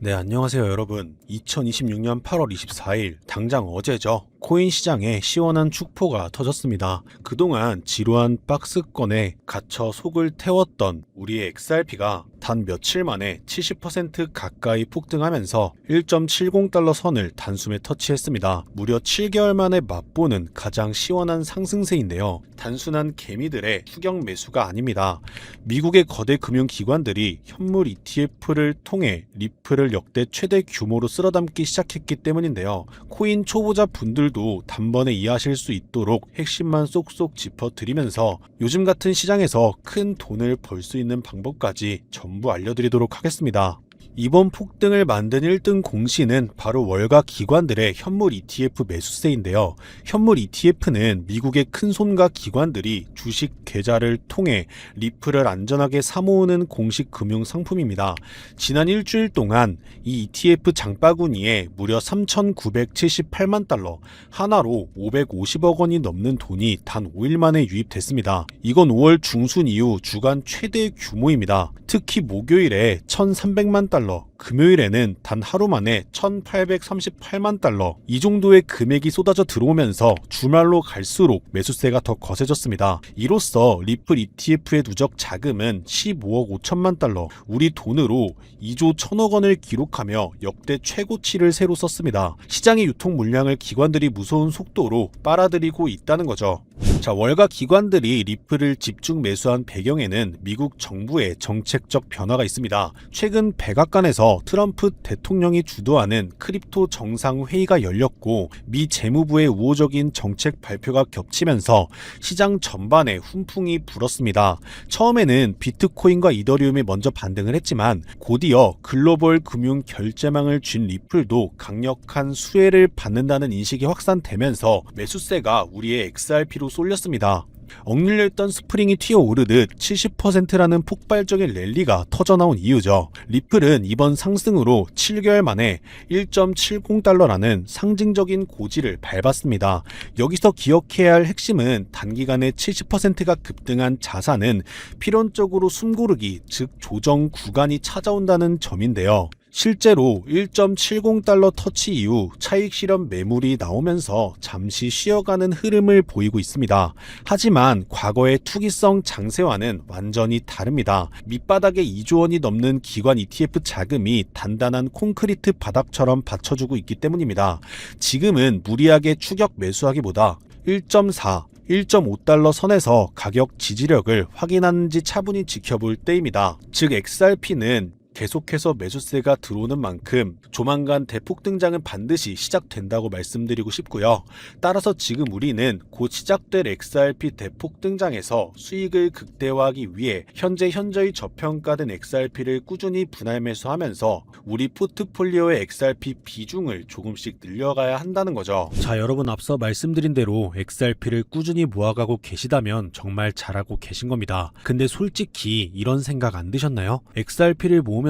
네, 안녕하세요 여러분. 2026년 8월 24일 당장 어제죠. 코인 시장에 시원한 축포가 터졌습니다. 그동안 지루한 박스권에 갇혀 속을 태웠던 우리의 XRP가 단 며칠 만에 70% 가까이 폭등하면서 1.70달러 선을 단숨에 터치했습니다. 무려 7개월 만에 맛보는 가장 시원한 상승세인데요. 단순한 개미들의 추격 매수가 아닙니다. 미국의 거대 금융기관들이 현물 ETF를 통해 리플을 역대 최대 규모로 쓸어담기 시작했기 때문인데요. 코인 초보자 분들도 단번에 이해하실 수 있도록 핵심만 쏙쏙 짚어드리면서 요즘 같은 시장에서 큰 돈을 벌 수 있는 방법까지 전부 알려드리도록 하겠습니다. 이번 폭등을 만든 1등 공신은 바로 월가 기관들의 현물 ETF 매수세인데요. 현물 ETF는 미국의 큰손가 기관들이 주식 계좌를 통해 리플을 안전하게 사모으는 공식 금융 상품입니다. 지난 일주일 동안 이 ETF 장바구니에 무려 3,978만 달러, 하나로 550억 원이 넘는 돈이 단 5일 만에 유입됐습니다. 이건 5월 중순 이후 주간 최대 규모입니다. 특히 목요일에 1,300만 달러, 금요일에는 단 하루 만에 1,838만 달러, 이 정도의 금액이 쏟아져 들어오면서 주말로 갈수록 매수세가 더 거세졌습니다. 이로써 리플 ETF의 누적 자금은 15억 5천만 달러, 우리 돈으로 2조 1천억 원을 기록하며 역대 최고치를 새로 썼습니다. 시장의 유통 물량을 기관들이 무서운 속도로 빨아들이고 있다는 거죠. 자, 월가 기관들이 리플을 집중 매수한 배경에는 미국 정부의 정책적 변화가 있습니다. 최근 백악관에서 트럼프 대통령이 주도하는 크립토 정상회의가 열렸고 미 재무부의 우호적인 정책 발표가 겹치면서 시장 전반에 훈풍이 불었습니다. 처음에는 비트코인과 이더리움이 먼저 반등을 했지만 곧이어 글로벌 금융 결제망을 쥔 리플도 강력한 수혜를 받는다는 인식이 확산되면서 매수세가 우리의 XRP로 쏠렸습니다. 억눌려있던 스프링이 튀어오르듯 70%라는 폭발적인 랠리가 터져나온 이유죠. 리플은 이번 상승으로 7개월 만에 1.70달러라는 상징적인 고지를 밟았습니다. 여기서 기억해야 할 핵심은 단기간에 70%가 급등한 자산은 필연적으로 숨고르기, 즉 조정 구간이 찾아온다는 점인데요. 실제로 1.70달러 터치 이후 차익 실현 매물이 나오면서 잠시 쉬어가는 흐름을 보이고 있습니다. 하지만 과거의 투기성 장세와는 완전히 다릅니다. 밑바닥에 2조 원이 넘는 기관 ETF 자금이 단단한 콘크리트 바닥처럼 받쳐주고 있기 때문입니다. 지금은 무리하게 추격 매수하기보다 1.4, 1.5달러 선에서 가격 지지력을 확인하는지 차분히 지켜볼 때입니다. 즉 XRP는 계속해서 매수세가 들어오는 만큼 조만간 대폭 등장은 반드시 시작된다고 말씀드리고 싶고요. 따라서 지금 우리는 곧 시작될 XRP 대폭 등장에서 수익을 극대화하기 위해 현저히 저평가된 XRP를 꾸준히 분할 매수하면서 우리 포트폴리오의 XRP 비중을 조금씩 늘려가야 한다는 거죠. 자, 여러분 앞서 말씀드린 대로 XRP를 꾸준히 모아가고 계시다면 정말 잘하고 계신 겁니다. 근데 솔직히 이런 생각 안 드셨나요? XRP를 모으면서도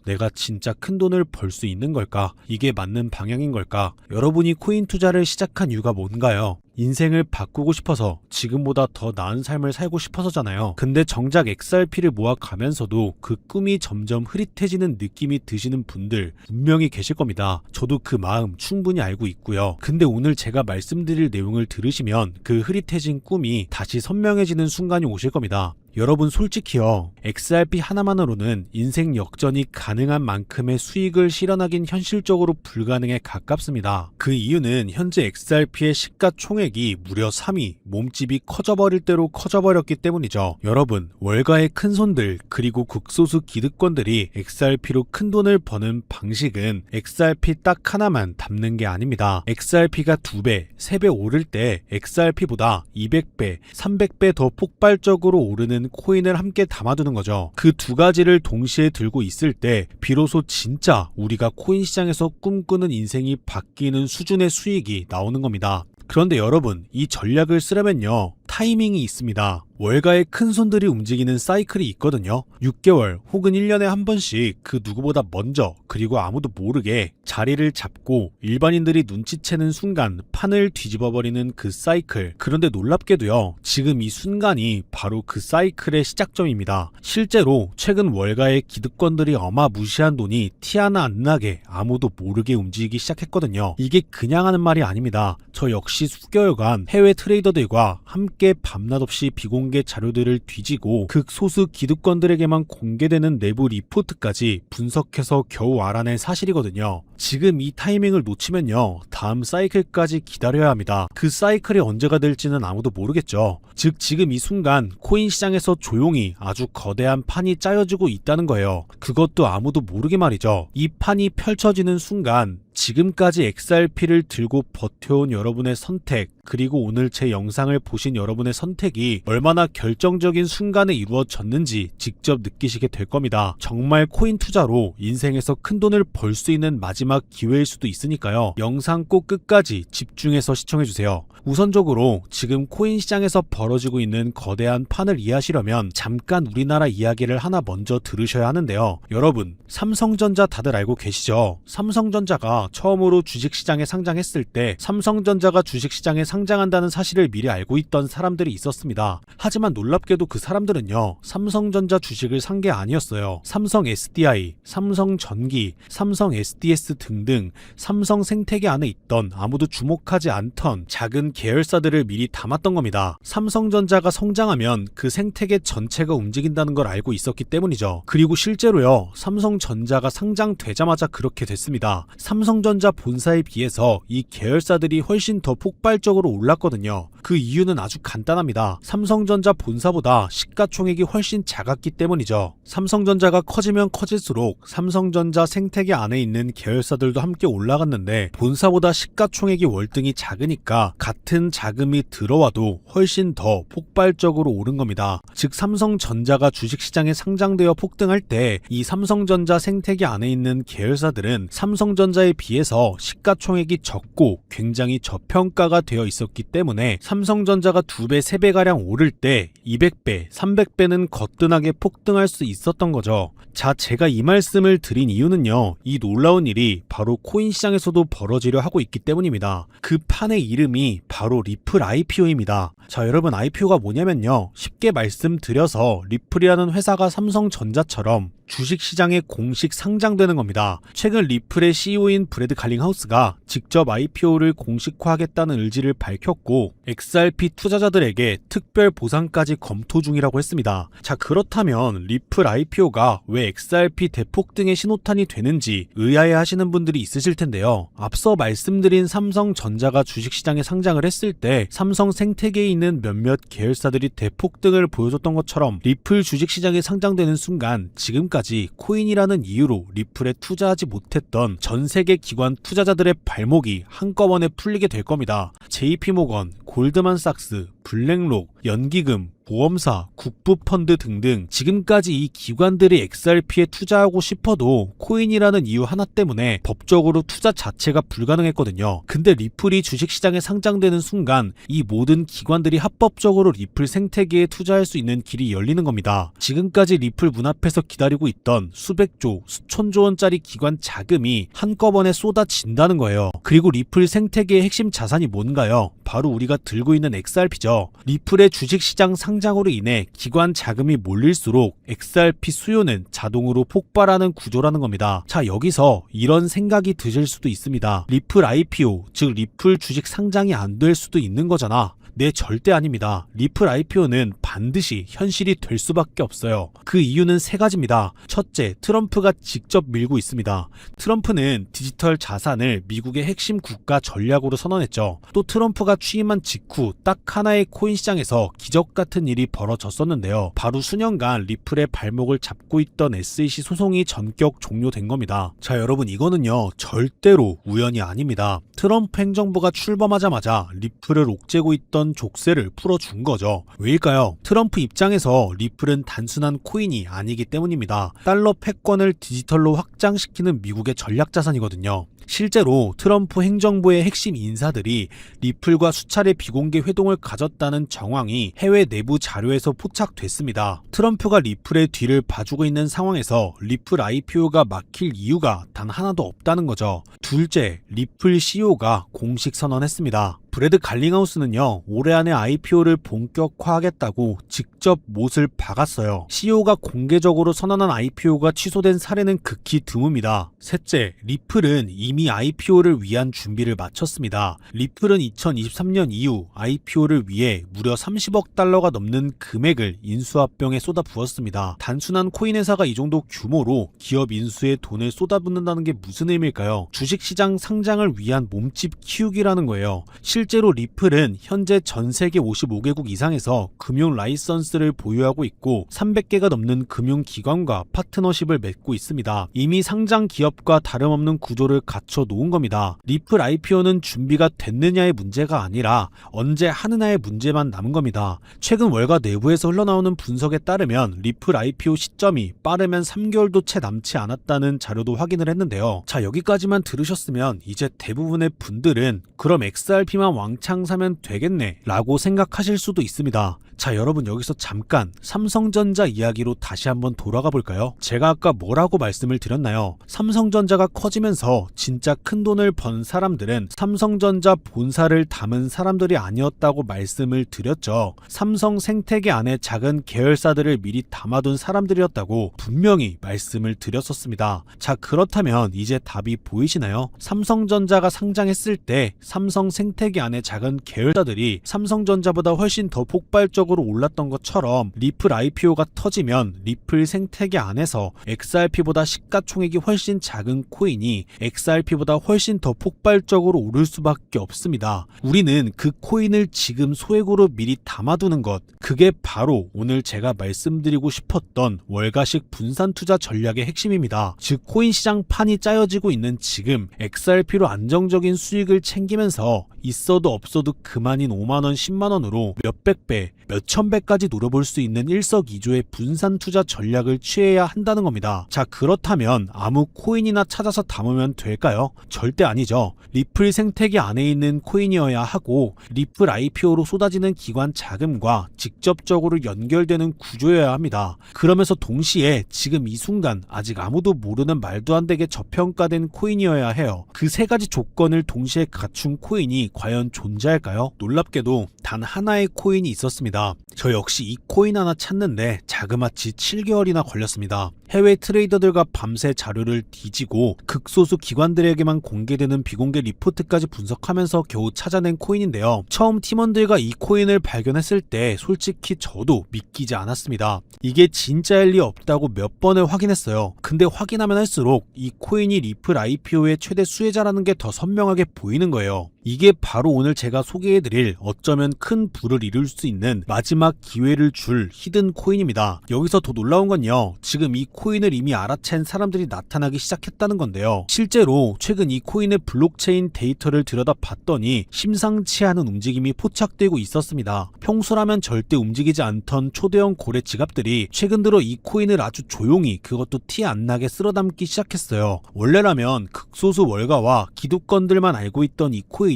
내가 진짜 큰 돈을 벌 수 있는 걸까? 이게 맞는 방향인 걸까? 여러분이 코인 투자를 시작한 이유가 뭔가요? 인생을 바꾸고 싶어서, 지금보다 더 나은 삶을 살고 싶어서잖아요. 근데 정작 XRP를 모아가면서도 그 꿈이 점점 흐릿해지는 느낌이 드시는 분들 분명히 계실 겁니다. 저도 그 마음 충분히 알고 있고요. 근데 오늘 제가 말씀드릴 내용을 들으시면 그 흐릿해진 꿈이 다시 선명해지는 순간이 오실 겁니다. 여러분 솔직히요, XRP 하나만으로는 인생 역전이 가능한 만큼의 수익을 실현하긴 현실적으로 불가능에 가깝습니다. 그 이유는 현재 XRP의 시가총액이 무려 3위, 몸집이 커져버릴 대로 커져버렸기 때문이죠. 여러분, 월가의 큰손들 그리고 극소수 기득권들이 XRP로 큰돈을 버는 방식은 XRP 딱 하나만 담는 게 아닙니다. XRP가 2배, 3배 오를 때 XRP보다 200배, 300배 더 폭발적으로 오르는 코인을 함께 담아두는 거죠. 그 두 가지를 동시에 들고 있을 때 비로소 진짜 우리가 코인 시장에서 꿈꾸는 인생이 바뀌는 수준의 수익이 나오는 겁니다. 그런데 여러분, 이 전략을 쓰려면요, 타이밍이 있습니다. 월가의 큰 손들이 움직이는 사이클이 있거든요. 6개월 혹은 1년에 한 번씩 그 누구보다 먼저 그리고 아무도 모르게 자리를 잡고 일반인들이 눈치채는 순간 판을 뒤집어버리는 그 사이클. 그런데 놀랍게도요, 지금 이 순간이 바로 그 사이클의 시작점입니다. 실제로 최근 월가의 기득권들이 어마무시한 돈이 티 하나 안 나게 아무도 모르게 움직이기 시작했거든요. 이게 그냥 하는 말이 아닙니다. 저 역시 수개월간 해외 트레이더들과 함께 밤낮 없이 비공개 자료들을 뒤지고 극소수 기득권들에게만 공개되는 내부 리포트까지 분석해서 겨우 알아낸 사실이거든요. 지금 이 타이밍을 놓치면요, 다음 사이클까지 기다려야 합니다. 그 사이클이 언제가 될지는 아무도 모르겠죠. 즉 지금 이 순간 코인 시장에서 조용히 아주 거대한 판이 짜여지고 있다는 거예요. 그것도 아무도 모르게 말이죠. 이 판이 펼쳐지는 순간 지금까지 XRP를 들고 버텨온 여러분의 선택, 그리고 오늘 제 영상을 보신 여러분의 선택이 얼마나 결정적인 순간에 이루어졌는지 직접 느끼시게 될 겁니다. 정말 코인 투자로 인생에서 큰 돈을 벌 수 있는 마지막 기회일 수도 있으니까요. 영상 꼭 끝까지 집중해서 시청해주세요. 우선적으로 지금 코인 시장에서 벌어지고 있는 거대한 판을 이해하시려면 잠깐 우리나라 이야기를 하나 먼저 들으셔야 하는데요. 여러분, 삼성전자 다들 알고 계시죠? 삼성전자가 처음으로 주식시장에 상장했을 때 삼성전자가 주식시장에 상장한다는 사실을 미리 알고 있던 사람들이 있었습니다. 하지만 놀랍게도 그 사람들은요, 삼성전자 주식을 산 게 아니었어요. 삼성 SDI, 삼성전기, 삼성 SDS 등등 삼성 생태계 안에 있던 아무도 주목하지 않던 작은 계열사들을 미리 담았던 겁니다. 삼성전자가 성장하면 그 생태계 전체가 움직인다는 걸 알고 있었기 때문이죠. 그리고 실제로요, 삼성전자가 상장되자마자 그렇게 됐습니다. 삼성전자 본사에 비해서 이 계열사들이 훨씬 더 폭발적으로 올랐거든요. 그 이유는 아주 간단합니다. 삼성전자 본사보다 시가총액이 훨씬 작았기 때문이죠. 삼성전자가 커지면 커질수록 삼성전자 생태계 안에 있는 계열사들도 함께 올라갔는데 본사보다 시가총액이 월등히 작으니까 같은 자금이 들어와도 훨씬 더 폭발적으로 오른 겁니다. 즉 삼성전자가 주식시장에 상장되어 폭등할 때 이 삼성전자 생태계 안에 있는 계열사들은 삼성전자에 비해서 시가총액이 적고 굉장히 저평가가 되어 있었기 때문에 삼성전자가 2배, 3배가량 오를 때 200배, 300배는 거뜬하게 폭등할 수 있었던 거죠. 자, 제가 이 말씀을 드린 이유는요, 이 놀라운 일이 바로 코인 시장에서도 벌어지려 하고 있기 때문입니다. 그 판의 이름이 바로 리플 IPO입니다. 자, 여러분, IPO가 뭐냐면요, 쉽게 말씀드려서 리플이라는 회사가 삼성전자처럼 주식시장에 공식 상장되는 겁니다. 최근 리플의 CEO인 브래드 갈링하우스가 직접 IPO를 공식화하겠다는 의지를 밝혔고 XRP 투자자들에게 특별 보상까지 검토 중이라고 했습니다. 자, 그렇다면 리플 IPO가 왜 XRP 대폭등의 신호탄이 되는지 의아해 하시는 분들이 있으실 텐데요. 앞서 말씀드린 삼성전자가 주식시장에 상장을 했을 때 삼성 생태계에 있는 몇몇 계열사들이 대폭등을 보여줬던 것처럼 리플 주식시장에 상장되는 순간 지금까지 코인이라는 이유로 리플에 투자하지 못했던 전 세계 기관 투자자들의 발목이 한꺼번에 풀리게 될 겁니다. JP모건, 골드만삭스, 블랙록, 연기금, 보험사, 국부펀드 등등 지금까지 이 기관들이 XRP에 투자하고 싶어도 코인이라는 이유 하나 때문에 법적으로 투자 자체가 불가능했거든요. 근데 리플이 주식시장에 상장되는 순간 이 모든 기관들이 합법적으로 리플 생태계에 투자할 수 있는 길이 열리는 겁니다. 지금까지 리플 문 앞에서 기다리고 있던 수백조, 수천조 원짜리 기관 자금이 한꺼번에 쏟아진다는 거예요. 그리고 리플 생태계의 핵심 자산이 뭔가요? 바로 우리가 들고 있는 XRP죠. 리플의 주식시장 상장으로 인해 기관 자금이 몰릴수록 XRP 수요는 자동으로 폭발하는 구조라는 겁니다. 자, 여기서 이런 생각이 드실 수도 있습니다. 리플 IPO, 즉 리플 주식 상장이 안 될 수도 있는 거잖아. 네, 절대 아닙니다. 리플 IPO는 반드시 현실이 될 수밖에 없어요. 그 이유는 3가지입니다. 첫째, 트럼프가 직접 밀고 있습니다. 트럼프는 디지털 자산을 미국의 핵심 국가 전략으로 선언했죠. 또 트럼프가 취임한 직후 딱 하나의 코인 시장에서 기적 같은 일이 벌어졌었는데요. 바로 수년간 리플의 발목을 잡고 있던 SEC 소송이 전격 종료된 겁니다. 자, 여러분, 이거는요 절대로 우연이 아닙니다. 트럼프 행정부가 출범하자마자 리플을 옥죄고 있던 족쇄를 풀어준 거죠. 왜일까요? 트럼프 입장에서 리플은 단순한 코인이 아니기 때문입니다. 달러 패권을 디지털로 확장시키는 미국의 전략자산이거든요. 실제로 트럼프 행정부의 핵심 인사들이 리플과 수차례 비공개 회동을 가졌다는 정황이 해외 내부 자료에서 포착됐습니다. 트럼프가 리플의 뒤를 봐주고 있는 상황에서 리플 IPO가 막힐 이유가 단 하나도 없다는 거죠. 둘째, 리플 CEO가 공식 선언했습니다. 브래드 갈링하우스는요, 올해 안에 IPO를 본격화하겠다고 직접 못을 박았어요. CEO가 공개적으로 선언한 IPO가 취소된 사례는 극히 드뭅니다. 셋째, 리플은 이미 IPO를 위한 준비를 마쳤습니다. 리플은 2023년 이후 IPO를 위해 무려 30억 달러가 넘는 금액을 인수합병에 쏟아부었습니다. 단순한 코인 회사가 이 정도 규모로 기업 인수에 돈을 쏟아붓는다는 게 무슨 의미일까요? 주식시장 상장을 위한 몸집 키우기라는 거예요. 실제로 리플은 현재 전 세계 55개국 이상에서 금융 라이선스를 보유하고 있고 300개가 넘는 금융기관과 파트너십을 맺고 있습니다. 이미 상장 기업과 다름없는 구조를 갖춰 놓은 겁니다. 리플 IPO는 준비가 됐느냐의 문제가 아니라 언제 하느냐의 문제만 남은 겁니다. 최근 월가 내부에서 흘러나오는 분석에 따르면 리플 IPO 시점이 빠르면 3개월도 채 남지 않았다는 자료도 확인을 했는데요. 자, 여기까지만 들으셨으면 이제 대부분의 분들은 그럼 XRP만 왕창 사면 되겠네 라고 생각하실 수도 있습니다. 자, 여러분 여기서 잠깐 삼성전자 이야기로 다시 한번 돌아가 볼까요? 제가 아까 뭐라고 말씀을 드렸나요? 삼성전자가 커지면서 진짜 큰 돈을 번 사람들은 삼성전자 본사를 담은 사람들이 아니었다고 말씀을 드렸죠. 삼성 생태계 안에 작은 계열사들을 미리 담아둔 사람들이었다고 분명히 말씀을 드렸었습니다. 자, 그렇다면 이제 답이 보이시나요? 삼성전자가 상장했을 때 삼성 생태계 안에 작은 계열사들이 삼성전자보다 훨씬 더 폭발적으로 올랐던 것처럼 리플 IPO가 터지면 리플 생태계 안에서 XRP보다 시가총액이 훨씬 작은 코인이 XRP보다 훨씬 더 폭발적으로 오를 수밖에 없습니다. 우리는 그 코인을 지금 소액으로 미리 담아두는 것, 그게 바로 오늘 제가 말씀드리고 싶었던 월가식 분산 투자 전략의 핵심입니다. 즉 코인 시장 판이 짜여지고 있는 지금 XRP로 안정적인 수익을 챙기면서 있어도 없어도 그만인 5만원 10만원으로 몇백 배, 몇천 배까지 노려볼 수 있는 일석이조의 분산 투자 전략을 취해야 한다는 겁니다. 자, 그렇다면 아무 코인이나 찾아서 담으면 될까요? 절대 아니죠. 리플 생태계 안에 있는 코인이어야 하고 리플 IPO로 쏟아지는 기관 자금과 직접적으로 연결되는 구조여야 합니다. 그러면서 동시에 지금 이 순간 아직 아무도 모르는 말도 안 되게 저평가된 코인이어야 해요. 그 세 가지 조건을 동시에 갖춘 코인이 과연 존재할까요? 놀랍게도 단 하나의 코인이 있었습니다. 저 역시 이 코인 하나 찾는데 자그마치 7개월이나 걸렸습니다. 해외 트레이더들과 밤새 자료를 뒤지고 극소수 기관들에게만 공개되는 비공개 리포트까지 분석하면서 겨우 찾아낸 코인인데요. 처음 팀원들과 이 코인을 발견했을 때 솔직히 저도 믿기지 않았습니다. 이게 진짜일 리 없다고 몇 번을 확인했어요. 근데 확인하면 할수록 이 코인이 리플 IPO의 최대 수혜자라는 게 더 선명하게 보이는 거예요. 이게 바로 오늘 제가 소개해드릴 어쩌면 큰 부를 이룰 수 있는 마지막 기회를 줄 히든 코인입니다. 여기서 더 놀라운 건요, 지금 이 코인을 이미 알아챈 사람들이 나타나기 시작했다는 건데요. 실제로 최근 이 코인의 블록체인 데이터를 들여다봤더니 심상치 않은 움직임이 포착되고 있었습니다. 평소라면 절대 움직이지 않던 초대형 고래 지갑들이 최근 들어 이 코인을 아주 조용히, 그것도 티 안 나게 쓸어담기 시작했어요. 원래라면 극소수 월가와 기득권들만 알고 있던 이 코인이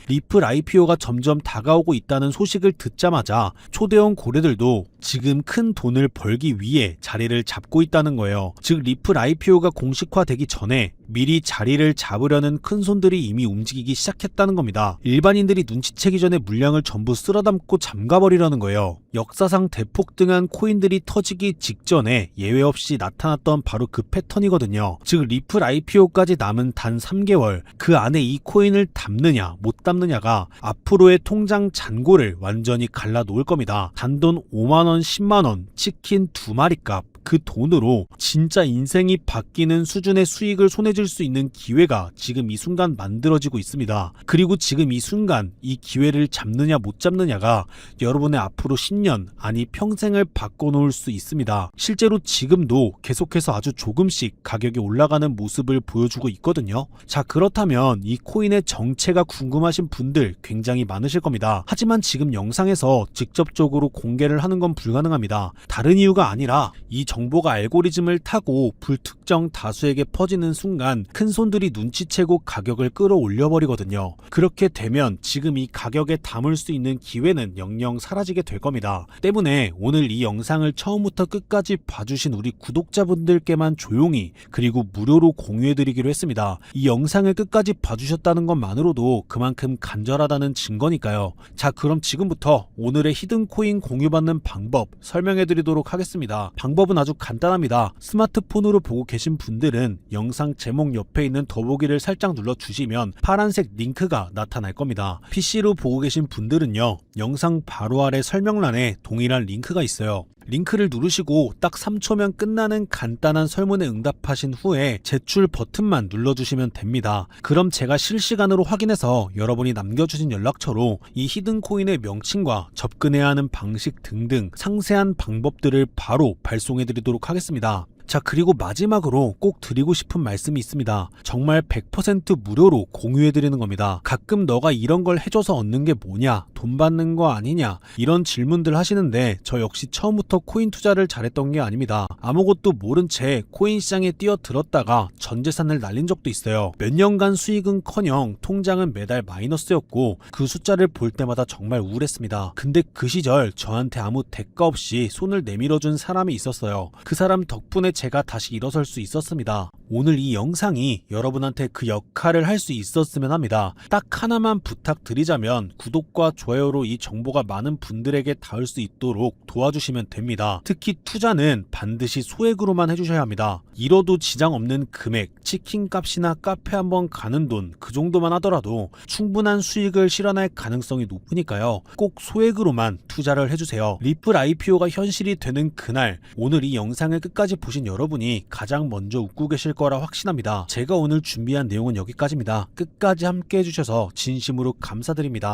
리플 IPO가 점점 다가오고 있다는 소식을 듣자마자 초대형 고래들도 지금 큰 돈을 벌기 위해 자리를 잡고 있다는 거예요. 즉 리플 IPO가 공식화되기 전에 미리 자리를 잡으려는 큰손들이 이미 움직이기 시작했다는 겁니다. 일반인들이 눈치채기 전에 물량을 전부 쓸어담고 잠가버리려는 거예요. 역사상 대폭등한 코인들이 터지기 직전에 예외 없이 나타났던 바로 그 패턴이거든요. 즉 리플 IPO까지 남은 단 3개월, 그 안에 이 코인을 담느냐 못 담느냐가 앞으로의 통장 잔고를 완전히 갈라놓을 겁니다. 단돈 5만원 10만원 치킨 2마리 값, 그 돈으로 진짜 인생이 바뀌는 수준의 수익을 손해질 수 있는 기회가 지금 이 순간 만들어지고 있습니다. 그리고 지금 이 순간 이 기회를 잡느냐 못 잡느냐가 여러분의 앞으로 10년 아니 평생을 바꿔놓을 수 있습니다. 실제로 지금도 계속해서 아주 조금씩 가격이 올라가는 모습을 보여주고 있거든요. 자, 그렇다면 이 코인의 정체가 궁금하신 분들 굉장히 많으실 겁니다. 하지만 지금 영상에서 직접적으로 공개를 하는 건 불가능합니다. 다른 이유가 아니라 이 정보가 알고리즘을 타고 불특정 다수에게 퍼지는 순간 큰 손들이 눈치채고 가격을 끌어올려 버리거든요. 그렇게 되면 지금 이 가격에 담을 수 있는 기회는 영영 사라지게 될 겁니다. 때문에 오늘 이 영상을 처음부터 끝까지 봐주신 우리 구독자분들께만 조용히 그리고 무료로 공유해드리기로 했습니다. 이 영상을 끝까지 봐주셨다는 것만으로도 그만큼 간절하다는 증거니까요. 자, 그럼 지금부터 오늘의 히든코인 공유받는 방법 설명해드리도록 하겠습니다. 방법은 아주 간단합니다. 스마트폰으로 보고 계신 분들은 영상 제목 옆에 있는 더보기를 살짝 눌러주시면 파란색 링크가 나타날 겁니다. PC로 보고 계신 분들은요, 영상 바로 아래 설명란에 동일한 링크가 있어요. 링크를 누르시고 딱 3초면 끝나는 간단한 설문에 응답하신 후에 제출 버튼만 눌러주시면 됩니다. 그럼 제가 실시간으로 확인해서 여러분이 남겨주신 연락처로 이 히든코인의 명칭과 접근해야 하는 방식 등등 상세한 방법들을 바로 발송해드리도록 하겠습니다. 자, 그리고 마지막으로 꼭 드리고 싶은 말씀이 있습니다. 정말 100% 무료로 공유해드리는 겁니다. 가끔 너가 이런 걸 해줘서 얻는 게 뭐냐, 돈 받는 거 아니냐, 이런 질문들 하시는데 저 역시 처음부터 코인 투자를 잘했던 게 아닙니다. 아무것도 모른 채 코인 시장에 뛰어들었다가 전 재산을 날린 적도 있어요. 몇 년간 수익은커녕 통장은 매달 마이너스였고 그 숫자를 볼 때마다 정말 우울했습니다. 근데 그 시절 저한테 아무 대가 없이 손을 내밀어준 사람이 있었어요. 그 사람 덕분에 제가 다시 일어설 수 있었습니다. 오늘 이 영상이 여러분한테 그 역할을 할 수 있었으면 합니다. 딱 하나만 부탁드리자면 구독과 좋아요로 이 정보가 많은 분들에게 닿을 수 있도록 도와주시면 됩니다. 특히 투자는 반드시 소액으로만 해주셔야 합니다. 잃어도 지장 없는 금액, 치킨 값이나 카페 한번 가는 돈 그 정도만 하더라도 충분한 수익을 실현할 가능성이 높으니까요. 꼭 소액으로만 투자를 해주세요. 리플 IPO가 현실이 되는 그날, 오늘 이 영상을 끝까지 보신 여러분이 가장 먼저 웃고 계실 거라 확신합니다. 제가 오늘 준비한 내용은 여기까지입니다. 끝까지 함께 해주셔서 진심으로 감사드립니다.